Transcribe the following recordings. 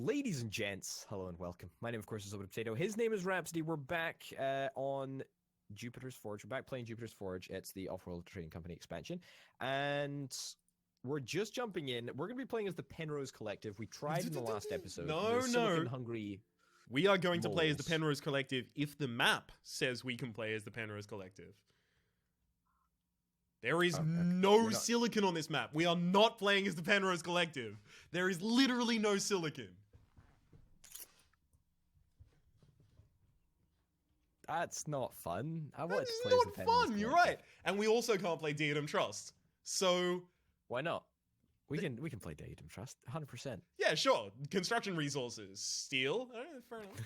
Ladies and gents, hello and welcome. My name, of course, is Potato. His name is Rhapsody. We're back on Jupiter's Forge. We're back playing Jupiter's Forge. It's the Offworld Trading Company expansion. And we're just jumping in. We're going to be playing as the Penrose Collective. We tried in the last episode. No. Silicon Hungry. We are going to play as the moles. Penrose Collective if the map says we can play as the Penrose Collective. There is no silicon on this map. We are not playing as the Penrose Collective. There is literally no silicon. That's not fun. I want That to is play as the not Penrose fun, Collective. you're right. And we also can't play Diadem Trust. So, Why not? We can play Diadem Trust, 100%. yeah, sure. Construction resources. Steel. Fair enough.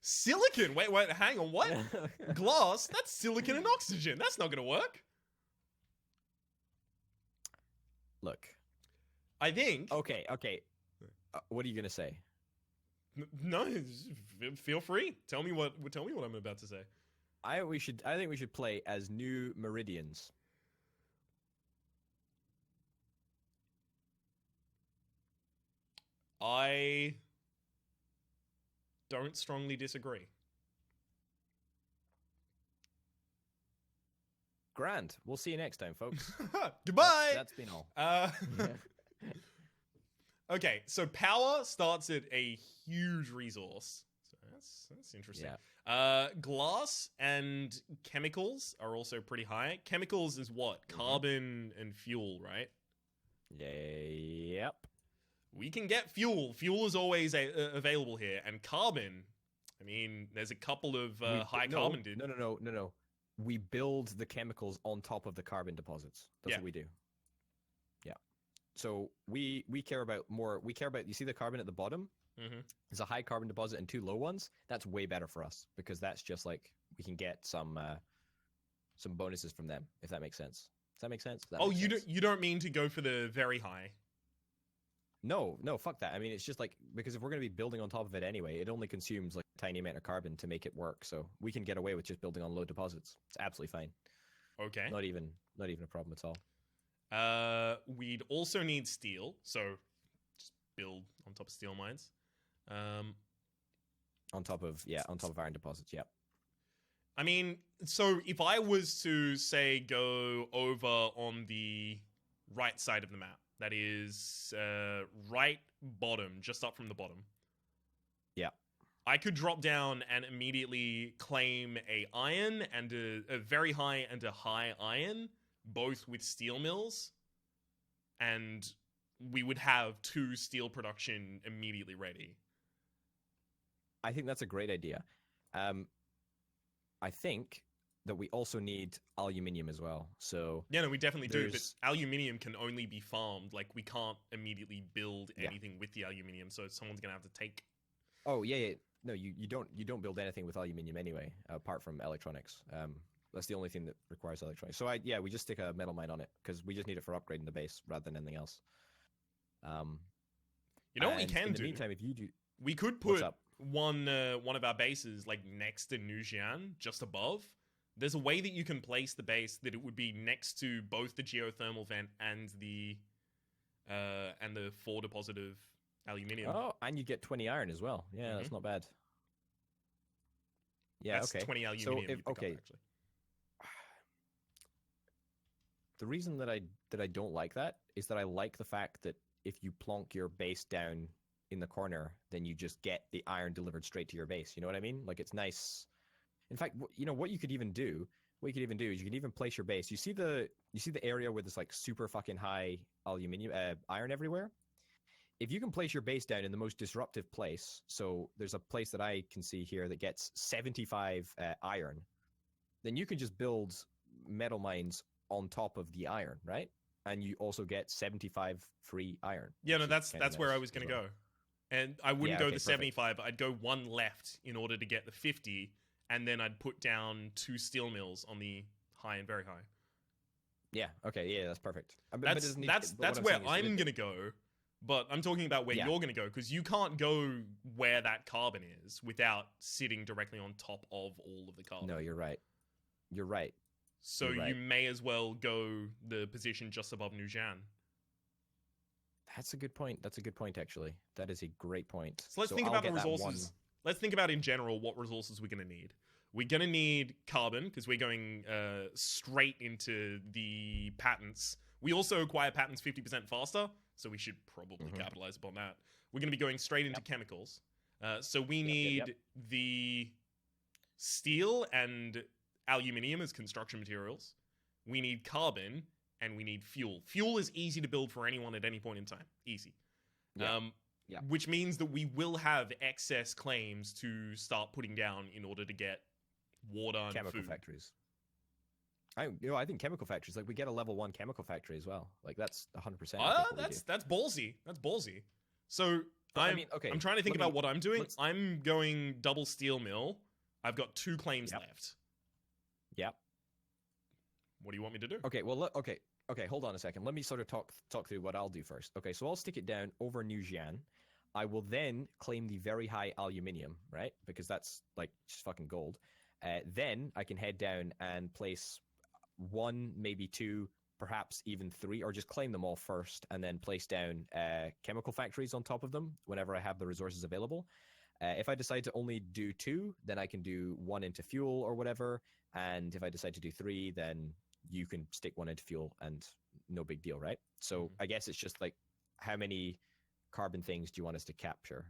Silicon. Wait, hang on. What? Glass? That's silicon and oxygen. That's not going to work. Look. I think. Okay. What are you gonna say? No, feel free. Tell me what I'm about to say. I think we should play as New Meridians. I don't strongly disagree. Grand. We'll see you next time, folks. Goodbye. That's been all. Okay, so power starts at a huge resource. So that's interesting. Yeah. Glass and chemicals are also pretty high. Chemicals is what? Carbon and fuel, right? Yep. We can get fuel. Fuel is always available here. And carbon, I mean, there's a couple of carbon. No. We build the chemicals on top of the carbon deposits. That's what we do. Yeah. So we care about more. We care about. You see the carbon at the bottom? Mm-hmm. There's a high carbon deposit and two low ones. That's way better for us because that's just like we can get some bonuses from them. If that makes sense. Does that make sense? You don't mean to go for the very high? No, fuck that. I mean, it's just like, because if we're going to be building on top of it anyway, it only consumes like a tiny amount of carbon to make it work. So we can get away with just building on low deposits. It's absolutely fine. Okay. Not even a problem at all. We'd also need steel, so just build on top of steel mines. On top of iron deposits, yep. I mean, so if I was to say go over on the right side of the map, that is right bottom, just up from the bottom. Yeah. I could drop down and immediately claim a iron and a very high and a high iron, both with steel mills, and we would have 2 steel production immediately ready. I think that's a great idea. I think that we also need aluminium as well. So yeah, no, we definitely do. But aluminium can only be farmed. Like, we can't immediately build anything with the aluminium, so someone's gonna have to take. Oh yeah. No, you don't build anything with aluminium anyway, apart from electronics. That's the only thing that requires electronics. So we just stick a metal mine on it because we just need it for upgrading the base rather than anything else. You know what we can do? In the meantime, if you do, we could put one of our bases like next to Nujian, just above. There's a way that you can place the base that it would be next to both the geothermal vent and the 4 deposit of aluminium. Oh, and you get 20 iron as well. Yeah, that's not bad. Yeah, that's okay. 20 aluminium. So actually. The reason that I don't like that is that I like the fact that if you plonk your base down in the corner, then you just get the iron delivered straight to your base. You know what I mean? Like, it's nice. In fact, what you could even do is you can even place your base. You see the area where there's like super fucking high aluminium, iron everywhere. If you can place your base down in the most disruptive place, so there's a place that I can see here that gets 75 iron, then you can just build metal mines on top of the iron, right? And you also get 75 free iron. Yeah, no, that's where I was going to go. And I wouldn't go the 75, I'd go one left in order to get the 50, and then I'd put down 2 steel mills on the high and very high. Yeah, okay, yeah, that's perfect. That's where I'm going to go, but I'm talking about where you're going to go, because you can't go where that carbon is without sitting directly on top of all of the carbon. No, you're right. So you may as well go the position just above Nujian. That's a good point. That's a good point, actually. That is a great point. So let's think I'll about the get that resources. Let's think about in general what resources we're going to need. We're going to need carbon because we're going straight into the patents. We also acquire patents 50% faster, so we should probably capitalize upon that. We're going to be going straight into chemicals. So we need the steel and aluminium as construction materials. We need carbon, and we need fuel. Fuel is easy to build for anyone at any point in time. Easy. Which means that we will have excess claims to start putting down in order to get water and chemical food. factories. I think chemical factories, like we get a level 1 chemical factory as well. Like that's 100%. That's ballsy. That's ballsy. So I'm trying to think about what I'm doing. I'm going double steel mill. I've got 2 claims left. Yep. What do you want me to do? Okay, well, okay, hold on a second. Let me sort of talk through what I'll do first. Okay, so I'll stick it down over New Jian. I will then claim the very high aluminium, right? Because that's like just fucking gold. Then I can head down and place 1, maybe 2, perhaps even 3, or just claim them all first and then place down chemical factories on top of them whenever I have the resources available. If I decide to only do 2, then I can do 1 into fuel or whatever. And if I decide to do 3, then you can stick 1 into fuel and no big deal, right? So I guess it's just like, how many carbon things do you want us to capture?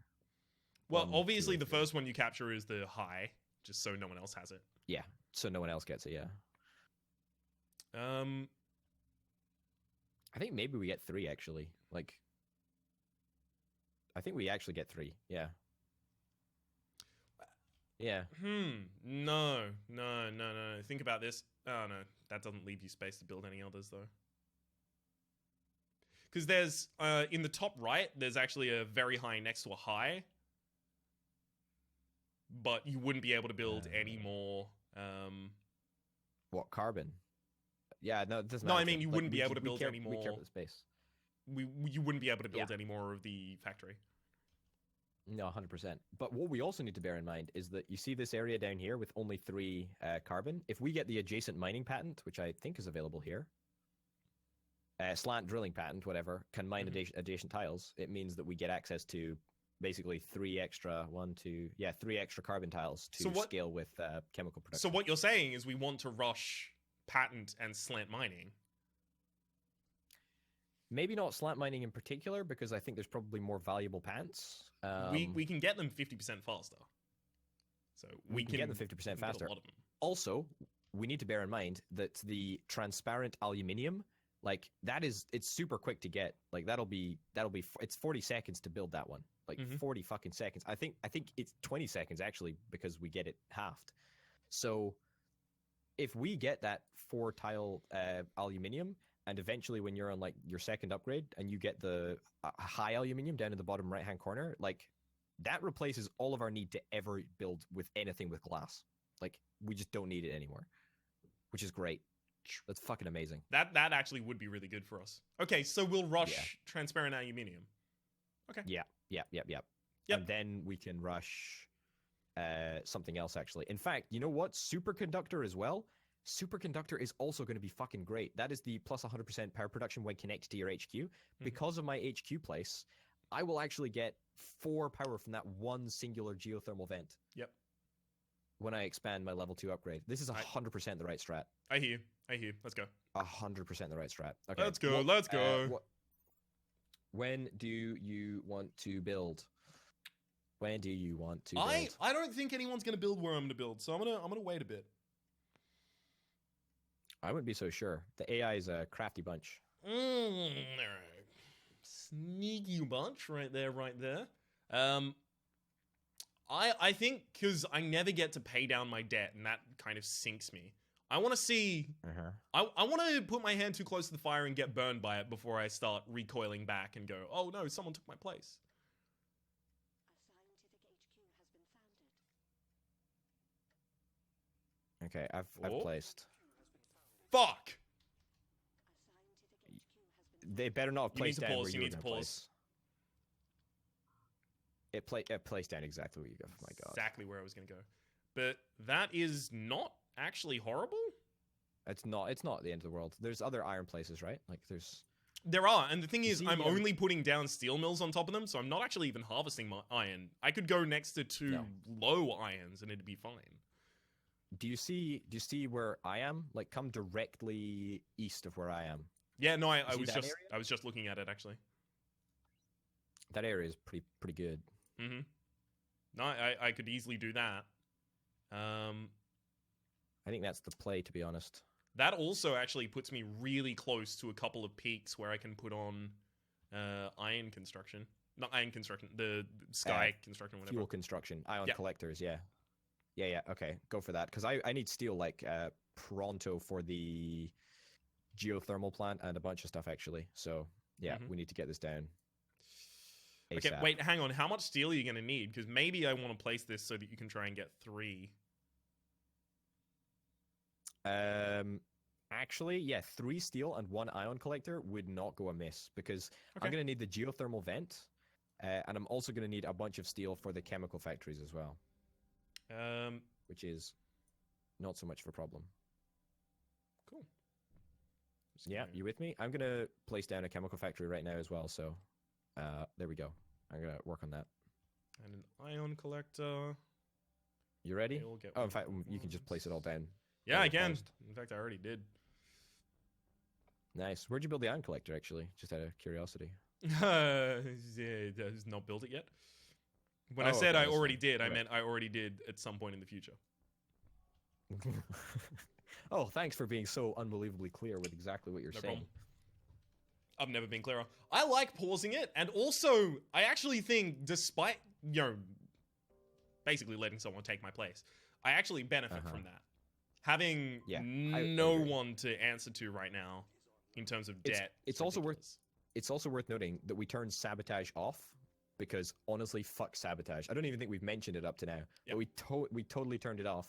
Well, obviously the first one you capture is the high, just so no one else has it. Yeah, so no one else gets it, yeah. I think maybe we get 3, actually. Like, I think we actually get 3, yeah. Yeah. No. Think about this. Oh, no. That doesn't leave you space to build any others, though. Because there's, in the top right, there's actually a very high next to a high. But you wouldn't be able to build any more. What, carbon? Yeah, no, it doesn't No, matter. I mean, you Like, wouldn't be able to build any more. We care about the space. You wouldn't be able to build any more of the factory. No, 100%. But what we also need to bear in mind is that you see this area down here with only 3 carbon. If we get the adjacent mining patent, which I think is available here, slant drilling patent, whatever, can mine adjacent tiles, it means that we get access to basically 3 extra, 3 extra carbon tiles to scale with chemical production. So what you're saying is we want to rush patent and slant mining. Maybe not slant mining in particular, because I think there's probably more valuable patents. We can get them 50% faster. So we can get them 50% faster. A lot of them. Also, we need to bear in mind that the transparent aluminium, like it's super quick to get. Like it's 40 seconds to build that one. Like 40 fucking seconds. I think it's 20 seconds actually, because we get it halved. So if we get that 4 tile aluminium, and eventually when you're on like your second upgrade and you get the high aluminium down in the bottom right hand corner, like that replaces all of our need to ever build with anything with glass. Like we just don't need it anymore, which is great. That's fucking amazing. That actually would be really good for us. Okay, so we'll rush transparent aluminium. Okay. Yep. And then we can rush something else actually. In fact, you know what? Superconductor as well. Superconductor is also going to be fucking great. That is the plus 100% power production when connected to your HQ. Because of my HQ place, I will actually get 4 power from that one singular geothermal vent. Yep. When I expand my level 2 upgrade. This is 100% the right strat. I hear. Let's go. 100% the right strat. Okay. Let's go. When do you want to build? When do you want to build? I don't think anyone's going to build where I'm going to build, so I'm going to wait a bit. I wouldn't be so sure. The AI is a crafty bunch. All right. Sneaky bunch right there. I think because I never get to pay down my debt, and that kind of sinks me. I want to see... I want to put my hand too close to the fire and get burned by it before I start recoiling back and go, oh no, someone took my place. Okay, I've placed... Fuck! They better not have placed down where you need to pause. It placed down exactly where you go. Oh my god. Exactly where I was going to go. But that is not actually horrible? It's not the end of the world. There's other iron places, right? Like there's... There are, and the thing is, see, I'm only putting down steel mills on top of them, so I'm not actually even harvesting my iron. I could go next to two low irons, and it'd be fine. Do you see where I am? Like, come directly east of where I am. Yeah, no, I See was just looking at it actually. That area is pretty good. Mm-hmm. No, I could easily do that. I think that's the play, to be honest. That also actually puts me really close to a couple of peaks where I can put on iron construction. Not iron construction, the sky construction, whatever. Fuel construction, ion collectors, yeah. Yeah, okay, go for that. Because I need steel, like, pronto for the geothermal plant and a bunch of stuff, actually. So, yeah, we need to get this down. ASAP. Okay, wait, hang on. How much steel are you going to need? Because maybe I want to place this so that you can try and get 3. Actually, yeah, 3 steel and 1 ion collector would not go amiss, because I'm going to need the geothermal vent, and I'm also going to need a bunch of steel for the chemical factories as well. Which is not so much of a problem. Cool. Yeah, you with me? I'm going to place down a chemical factory right now as well, so there we go. I'm going to work on that. And an ion collector. You ready? Oh, in fact, you can just place it all down. Yeah, I can. In fact, I already did. Nice. Where'd you build the ion collector, actually? Just out of curiosity. Has not built it yet. When I said I already did, I meant I already did at some point in the future. Oh, thanks for being so unbelievably clear with exactly what you're saying. Problem. I've never been clearer. I like pausing it, and also, I actually think, despite, basically letting someone take my place, I actually benefit from that. Having no one to answer to right now in terms of debt. It's also worth noting that we turned sabotage off, because honestly, fuck sabotage. I don't even think we've mentioned it up to now. But we totally turned it off.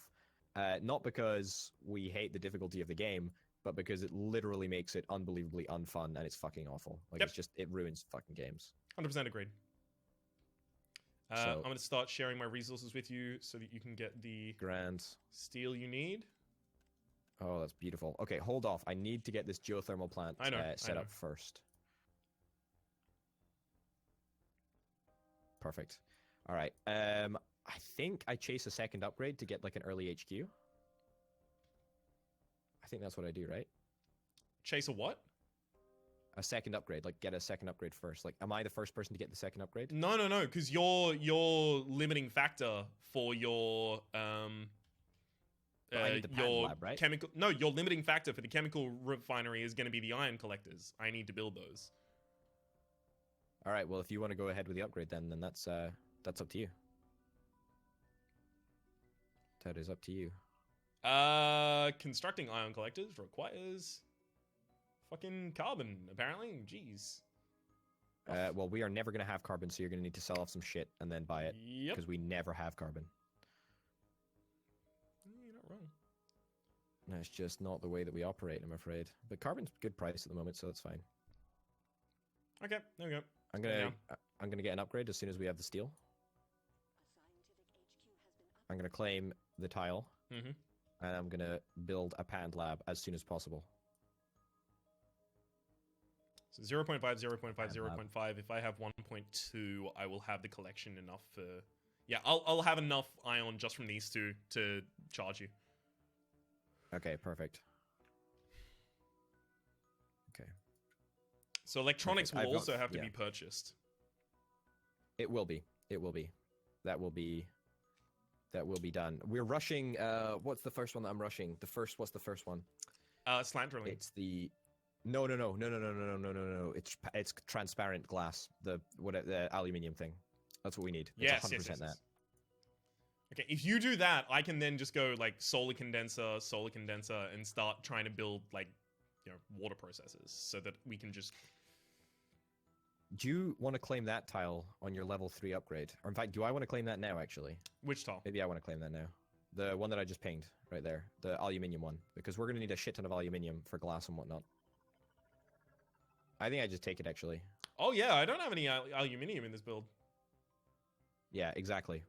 Not because we hate the difficulty of the game, but because it literally makes it unbelievably unfun, and it's fucking awful. Like, it ruins fucking games. 100% agreed. I'm going to start sharing my resources with you so that you can get the steel you need. Oh, that's beautiful. Okay, hold off. I need to get this geothermal plant set up first. Perfect. All right. I think I chase a second upgrade to get like an early HQ. I think that's what I do, right? Chase a what? A second upgrade. Like, get a second upgrade first. Like, am I the first person to get the second upgrade? No, because your limiting factor for your lab, right? chemical. No, your limiting factor for the chemical refinery is going to be the iron collectors. I need to build those. All right. Well, if you want to go ahead with the upgrade, then that's up to you. That is up to you. Constructing ion collectors requires fucking carbon, apparently. Jeez. Well, we are never going to have carbon, so you're going to need to sell off some shit and then buy it. Yep. Because we never have carbon. You're not wrong. That's just not the way that we operate, I'm afraid. But carbon's a good price at the moment, so that's fine. Okay, there we go. I'm gonna get an upgrade as soon as we have the steel. I'm gonna claim the tile. Mm-hmm. And I'm gonna build a patent lab as soon as possible. So 0.5, 0.5, 0.5. If I have 1.2, I will have the collection enough for... Yeah, I'll have enough ion just from these two to charge you. Okay, perfect. Okay. So electronics will also have to be purchased. It will be. It will be. That will be done. We're rushing. What's the first one that I'm rushing? What's the first one? Slant drilling. It's the. No. It's transparent glass. The aluminium thing. That's what we need. It's 100% that. Okay, if you do that, I can then just go like solar condenser, and start trying to build like, water processors so that we can just. Do you want to claim that tile on your level 3 upgrade? Or in fact, do I want to claim that now, actually? Which tile? Maybe I want to claim that now. The one that I just pinged, right there. The aluminium one. Because we're going to need a shit ton of aluminium for glass and whatnot. I think I just take it, actually. Oh, yeah, I don't have any aluminium in this build. Yeah, exactly.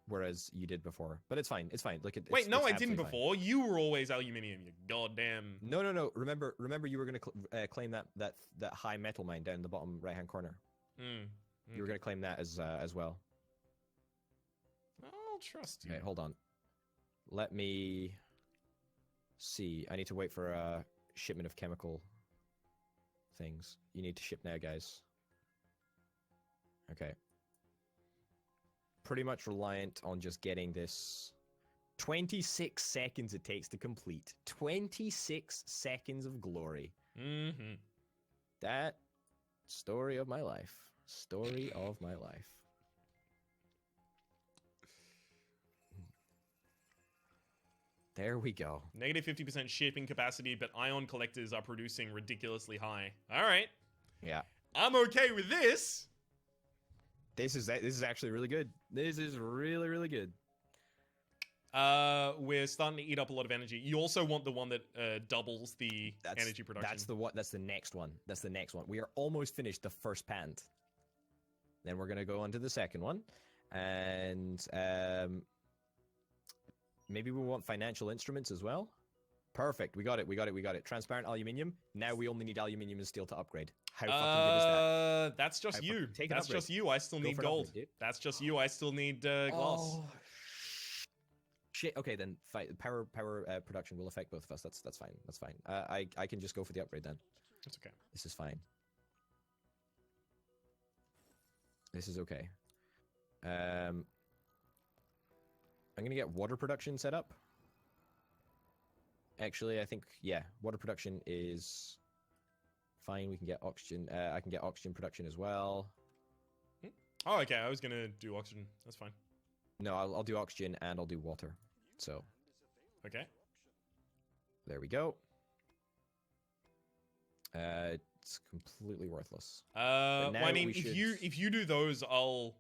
whereas you did before. But it's fine. It's fine. Like Wait, no, it's I didn't absolutely fine. before. You were always aluminium. You goddamn. No. Remember, you were going to claim that high metal mine down in the bottom right-hand corner. You were going to claim that as well. I'll trust you. Okay, hold on. Let me see. I need to wait for a shipment of chemical things. You need to ship now, guys. Okay. Pretty much reliant on just getting this. 26 seconds it takes to complete. 26 seconds of glory. Mm-hmm. That story of my life. Story of my life. There we go. Negative 50% shipping capacity, but ion collectors are producing ridiculously high. All right. Yeah. I'm okay with this. This is actually really good. This is really, really good. We're starting to eat up a lot of energy. You also want the one that doubles the energy production. That's the next one. That's the next one. We are almost finished the first patent. Then we're gonna go on to the second one, and maybe we want financial instruments as well. Perfect. We got it. Transparent aluminium. Now we only need aluminium and steel to upgrade. How fucking good is that? That's just you. That's just you. I still need for gold. upgrade, That's just you. I still need glass. Oh, shit. Okay, then power production will affect both of us. That's fine. That's fine. I can just go for the upgrade then. That's okay. This is fine. This is okay. I'm gonna get water production set up. Actually, I think yeah, water production is fine. We can get oxygen. I can get oxygen production as well. Oh, okay. I was gonna do oxygen. That's fine. No, I'll do oxygen and I'll do water. So. Okay. There we go. It's completely worthless. Well, I mean, if you do those, I'll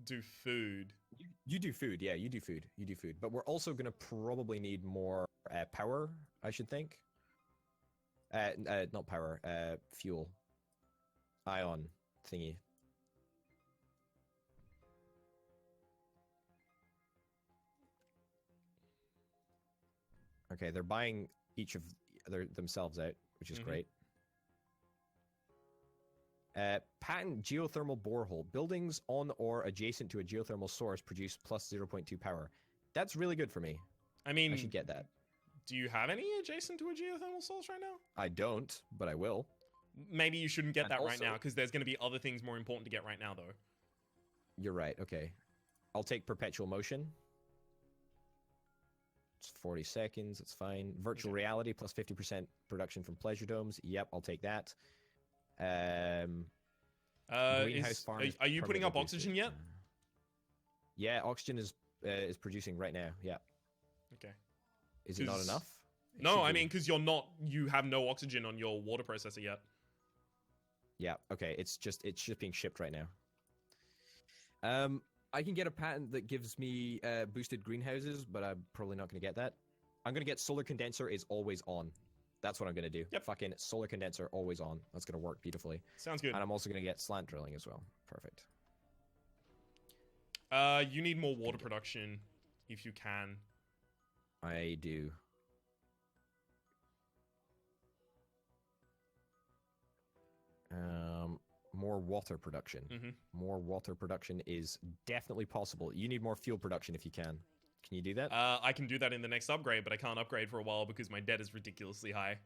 do food. You do food, yeah. You do food. But we're also gonna probably need more power, I should think. Not power. Fuel. Ion thingy. Okay, they're buying each of themselves out, which is great. Patent geothermal borehole. Buildings on or adjacent to a geothermal source produce plus 0.2 power. That's really good for me. I mean, I should get that. Do you have any adjacent to a geothermal source right now? I don't, but I will. Maybe you shouldn't get And that right also- now, because there's going to be other things more important to get right now, though. You're right, okay. I'll take perpetual motion. It's 40 seconds, it's fine. Virtual reality plus 50% production from pleasure domes. Yep, I'll take that. Greenhouse farm is are you putting up permanently oxygen boosted. yet? Yeah, oxygen is producing right now. Yeah. Okay. Is it not enough? It No, should I be. mean, because you have no oxygen on your water processor yet. Yeah. Okay. It's just being shipped right now. I can get a patent that gives me boosted greenhouses, but I'm probably not going to get that. I'm going to get solar condenser is always on. That's what I'm going to do. Yep. Fucking solar condenser always on. That's going to work beautifully. Sounds good. And I'm also going to get slant drilling as well. Perfect. You need more water production if you can. I do. More water production. More water production is definitely possible. You need more fuel production if you can. Can you do that? I can do that in the next upgrade, but I can't upgrade for a while because my debt is ridiculously high.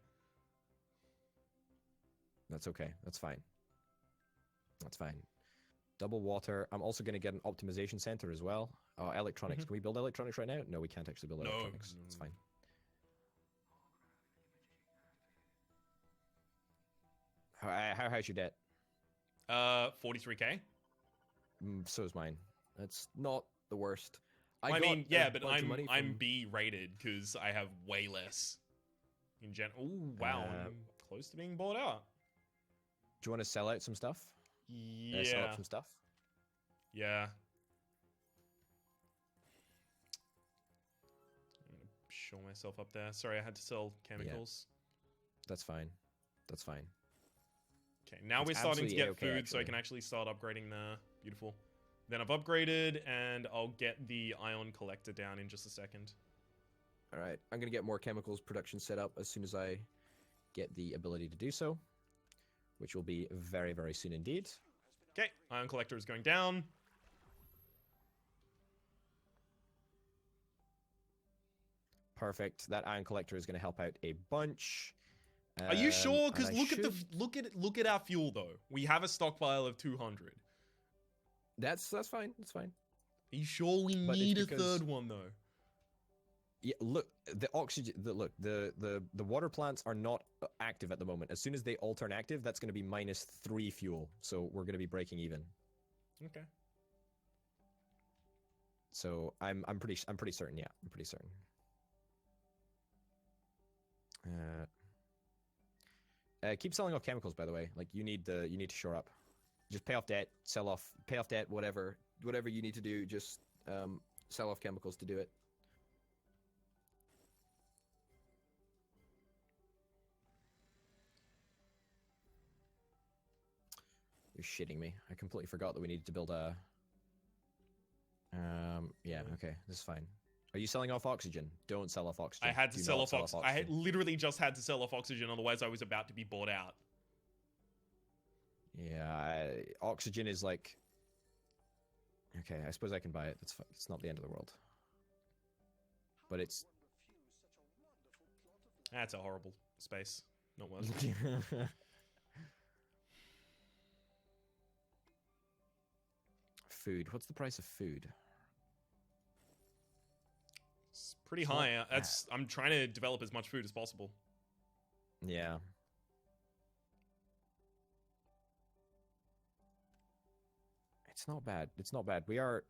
That's okay. That's fine. That's fine. Double water. I'm also going to get an optimization center as well. Electronics. Can we build electronics right now? No, we can't actually build electronics. It's fine. How high's your debt? 43k. So is mine. That's not the worst. I mean, yeah, but I'm from... B rated because I have way less. In general. Oh wow, I'm close to being bought out. Do you want to sell out some stuff? Yeah. Sell out some stuff. Yeah. I'm gonna show myself up there. Sorry, I had to sell chemicals. Yeah. That's fine. That's fine. Okay, now It's we're starting to get absolutely food, okay, so I actually. can actually start upgrading the beautiful. Then I've upgraded, and I'll get the ion collector down in just a second. All right, I'm gonna get more chemicals production set up as soon as I get the ability to do so, which will be very, very soon indeed. Okay, ion collector is going down. Perfect. That ion collector is going to help out a bunch. Are you sure? Because And I look at our fuel though. We have a stockpile of 200. That's fine. That's fine. Are you sure we But it's need a because- third one though? Yeah, look, the oxygen. The water plants are not active at the moment. As soon as they all turn active, that's going to be -3 fuel. So we're going to be breaking even. Okay. So I'm pretty certain. Yeah, I'm pretty certain. Keep selling off chemicals, by the way. Like you need to shore up. Just pay off debt, pay off debt, whatever you need to do. Just sell off chemicals to do it. You're shitting me. I completely forgot that we needed to build a... yeah, okay. This is fine. Are you selling off oxygen? Don't sell off oxygen. I had to Do sell not off oxygen. I had literally just had to sell off oxygen, otherwise I was about to be bought out. Yeah, oxygen is like... Okay, I suppose I can buy it. That's fine. It's not the end of the world. But it's... That's a horrible space. Not worth it. Food. What's the price of food? It's pretty It's high. not That's I'm trying to develop as much food as possible. Yeah. It's not bad. It's not bad. We're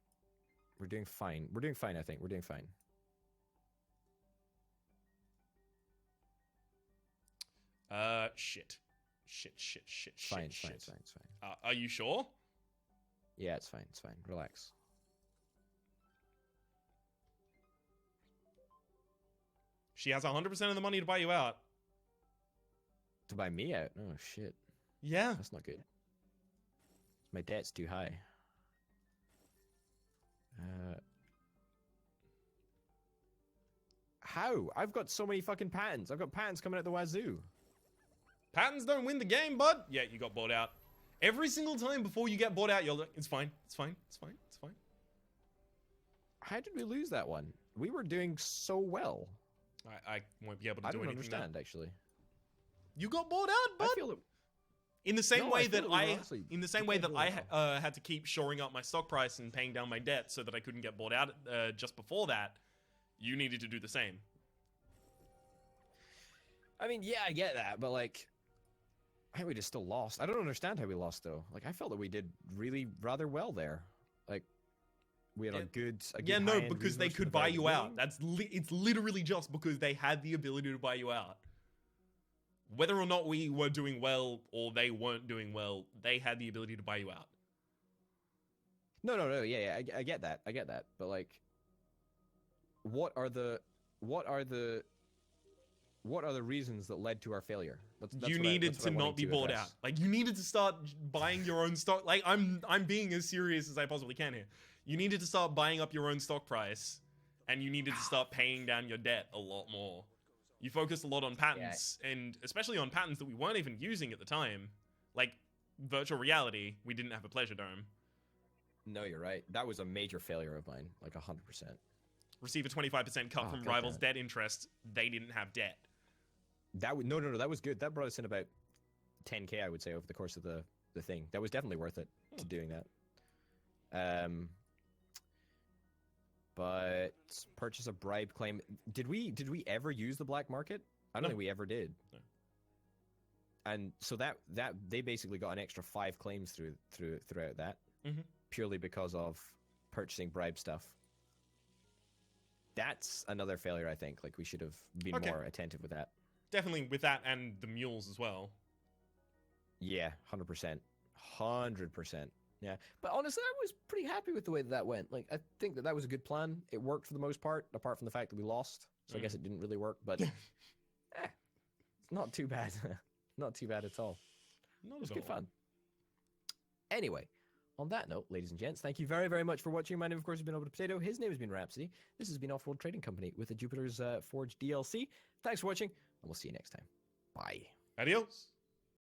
doing fine. We're doing fine, I think. We're doing fine. Shit. Fine, Shit. it's fine. Are you sure? Yeah, it's fine. It's fine. Relax. She has 100% of the money to buy you out. To buy me out? Oh, shit. Yeah. That's not good. My debt's too high. How? I've got so many fucking patents. I've got patents coming out the wazoo. Patents don't win the game, bud. Yeah, you got bought out. Every single time before you get bought out, you're like, it's fine. How did we lose that one? We were doing so well. I won't be able to I do don't anything now. understand, actually. You got bought out, bud. I feel that... In the same No, way I feel that that we were honestly- in the same we way played that really I had to keep shoring up my stock price and paying down my debt so that I couldn't get bought out just before that, you needed to do the same. I mean, yeah, I get that, but like, I think we just still lost. I don't understand how we lost though. Like, I felt that we did really rather well there. Like, we had a good Yeah, no, high-end because they resource from could the buy very you out. beginning. It's literally just because they had the ability to buy you out. Whether or not we were doing well or they weren't doing well, they had the ability to buy you out. No, yeah, I get that, but like, what are the reasons that led to our failure? That's You what I- needed that's what to I'm not wanting be to bought address. out. Like, you needed to start buying your own stock. Like, I'm being as serious as I possibly can here. You needed to start buying up your own stock price, and you needed to start paying down your debt a lot more. You focused a lot on patents, and especially on patents that we weren't even using at the time. Like, virtual reality, we didn't have a pleasure dome. No, you're right. That was a major failure of mine, like 100%. Receive a 25% cut Oh, from God rivals' damn debt interest. They didn't have debt. That would no, that was good. That brought us in about 10K, I would say, over the course of the thing. That was definitely worth it to doing that. But purchase a bribe claim. Did we ever use the black market? I don't No. think we ever did. No. And so that they basically got an extra 5 claims throughout that, Mhm. purely because of purchasing bribe stuff. That's another failure, I think. Like, we should have been Okay. more attentive with that. Definitely with that and the mules as well. Yeah, 100%. 100%. Yeah. But honestly, I was pretty happy with the way that went. Like, I think that was a good plan. It worked for the most part, apart from the fact that we lost. So I guess it didn't really work, but it's not too bad. Not too bad at all. Not It was at good all. fun. Anyway, On that note, ladies and gents, thank you very, very much for watching. My name, of course, has been Over to Potato. His name has been Rhapsody. This has been Offworld Trading Company with the Jupiter's Forge DLC. Thanks for watching, and we'll see you next time. Bye. Adios.